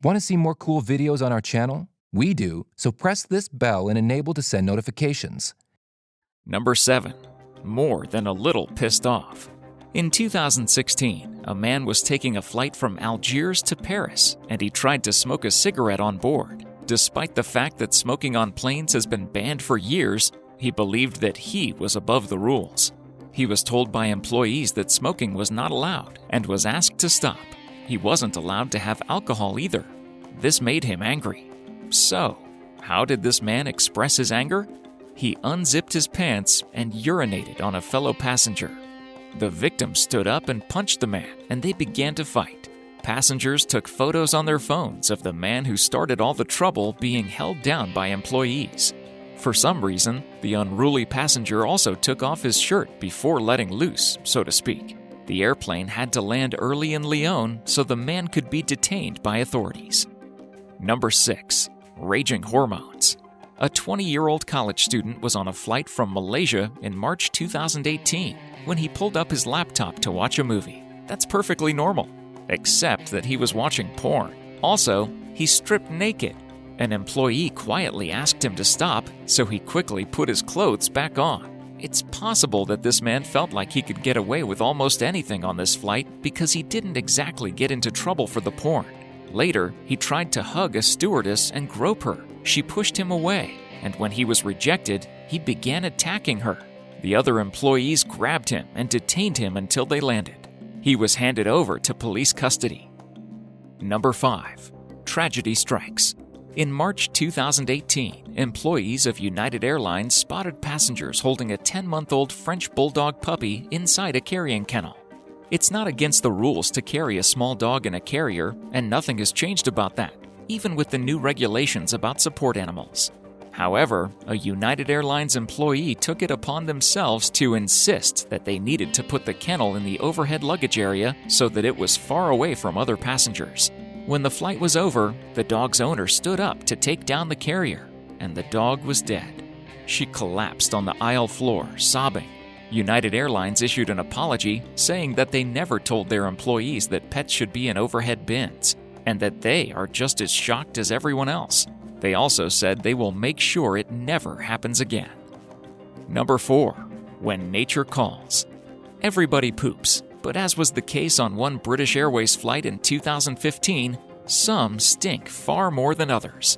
Want to see more cool videos on our channel? We do, so press this bell and enable to send notifications. Number 7. More than a little pissed off. In 2016, a man was taking a flight from Algiers to Paris, and he tried to smoke a cigarette on board. Despite the fact that smoking on planes has been banned for years, he believed that he was above the rules. He was told by employees that smoking was not allowed and was asked to stop. He wasn't allowed to have alcohol either. This made him angry. So, how did this man express his anger? He unzipped his pants and urinated on a fellow passenger. The victim stood up and punched the man, and they began to fight. Passengers took photos on their phones of the man who started all the trouble being held down by employees. For some reason, the unruly passenger also took off his shirt before letting loose, so to speak. The airplane had to land early in Lyon so the man could be detained by authorities. Number 6. Raging hormones. A 20-year-old college student was on a flight from Malaysia in March 2018 when he pulled up his laptop to watch a movie. That's perfectly normal, except that he was watching porn. Also, he stripped naked. An employee quietly asked him to stop, so he quickly put his clothes back on. It's possible that this man felt like he could get away with almost anything on this flight because he didn't exactly get into trouble for the porn. Later, he tried to hug a stewardess and grope her. She pushed him away, and when he was rejected, he began attacking her. The other employees grabbed him and detained him until they landed. He was handed over to police custody. Number 5. Tragedy strikes. In March 2018, employees of United Airlines spotted passengers holding a 10-month-old French bulldog puppy inside a carrying kennel. It's not against the rules to carry a small dog in a carrier, and nothing has changed about that, even with the new regulations about support animals. However, a United Airlines employee took it upon themselves to insist that they needed to put the kennel in the overhead luggage area so that it was far away from other passengers. When the flight was over, the dog's owner stood up to take down the carrier, and the dog was dead. She collapsed on the aisle floor, sobbing. United Airlines issued an apology, saying that they never told their employees that pets should be in overhead bins, and that they are just as shocked as everyone else. They also said they will make sure it never happens again. Number 4. When nature calls. Everybody poops, but as was the case on one British Airways flight in 2015, some stink far more than others.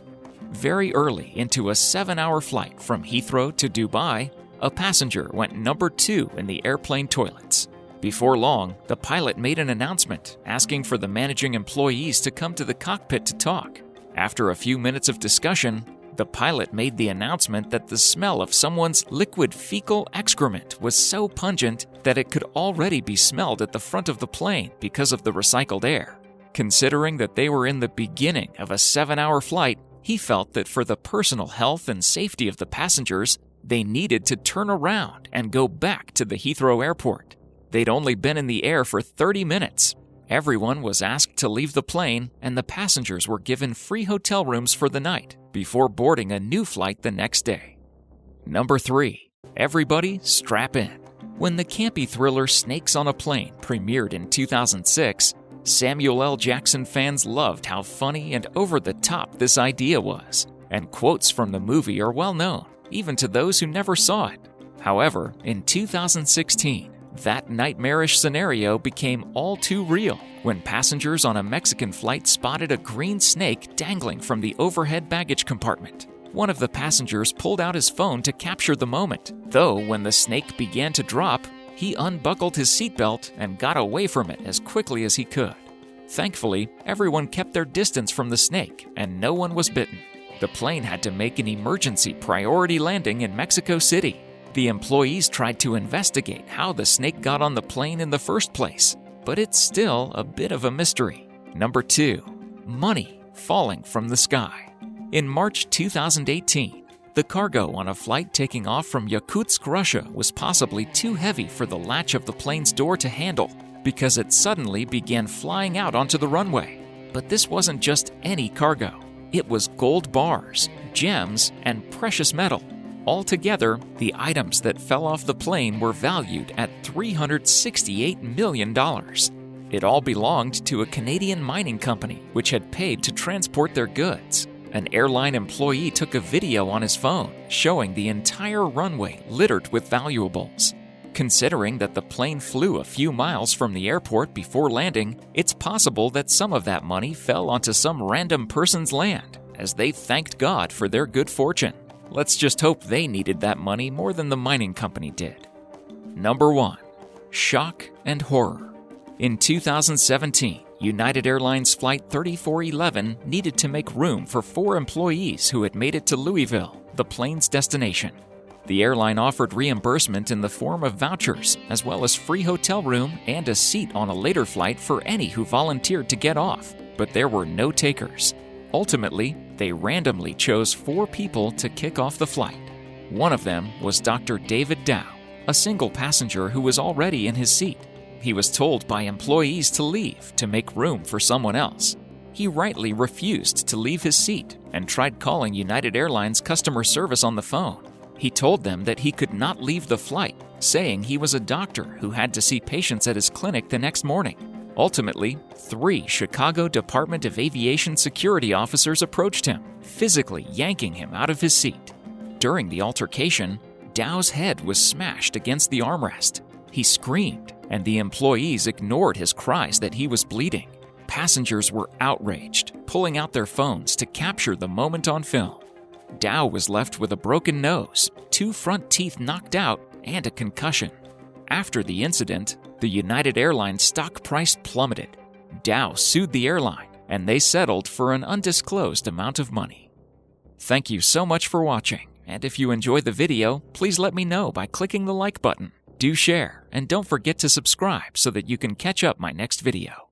Very early into a 7-hour flight from Heathrow to Dubai, a passenger went number 2 in the airplane toilets. Before long, the pilot made an announcement asking for the managing employees to come to the cockpit to talk. After a few minutes of discussion, the pilot made the announcement that the smell of someone's liquid fecal excrement was so pungent that it could already be smelled at the front of the plane because of the recycled air. Considering that they were in the beginning of a 7-hour flight, he felt that for the personal health and safety of the passengers, they needed to turn around and go back to the Heathrow airport. They'd only been in the air for 30 minutes. Everyone was asked to leave the plane, and the passengers were given free hotel rooms for the night before boarding a new flight the next day. Number 3. Everybody strap in. When the campy thriller Snakes on a Plane premiered in 2006, Samuel L. Jackson fans loved how funny and over-the-top this idea was, and quotes from the movie are well known, even to those who never saw it. However, in 2016, that nightmarish scenario became all too real when passengers on a Mexican flight spotted a green snake dangling from the overhead baggage compartment. One of the passengers pulled out his phone to capture the moment, though when the snake began to drop, he unbuckled his seatbelt and got away from it as quickly as he could. Thankfully, everyone kept their distance from the snake and no one was bitten. The plane had to make an emergency priority landing in Mexico City. The employees tried to investigate how the snake got on the plane in the first place, but it's still a bit of a mystery. Number 2. Money falling from the sky. In March 2018, the cargo on a flight taking off from Yakutsk, Russia was possibly too heavy for the latch of the plane's door to handle because it suddenly began flying out onto the runway. But this wasn't just any cargo. It was gold bars, gems, and precious metal. Altogether, the items that fell off the plane were valued at $368 million. It all belonged to a Canadian mining company which had paid to transport their goods. An airline employee took a video on his phone showing the entire runway littered with valuables. Considering that the plane flew a few miles from the airport before landing, it's possible that some of that money fell onto some random person's land, as they thanked God for their good fortune. Let's just hope they needed that money more than the mining company did. Number 1. Shock and horror. In 2017, United Airlines Flight 3411 needed to make room for 4 employees who had made it to Louisville, the plane's destination. The airline offered reimbursement in the form of vouchers, as well as free hotel room and a seat on a later flight for any who volunteered to get off, but there were no takers. Ultimately, they randomly chose 4 people to kick off the flight. One of them was Dr. David Dow, a single passenger who was already in his seat. He was told by employees to leave to make room for someone else. He rightly refused to leave his seat and tried calling United Airlines customer service on the phone. He told them that he could not leave the flight, saying he was a doctor who had to see patients at his clinic the next morning. Ultimately, 3 Chicago Department of Aviation security officers approached him, physically yanking him out of his seat. During the altercation, Dow's head was smashed against the armrest. He screamed, and the employees ignored his cries that he was bleeding. Passengers were outraged, pulling out their phones to capture the moment on film. Dow was left with a broken nose, 2 front teeth knocked out, and a concussion. After the incident, the United Airlines stock price plummeted. Dow sued the airline, and they settled for an undisclosed amount of money. Thank you so much for watching, and if you enjoyed the video, please let me know by clicking the like button. Do share, and don't forget to subscribe so that you can catch up my next video.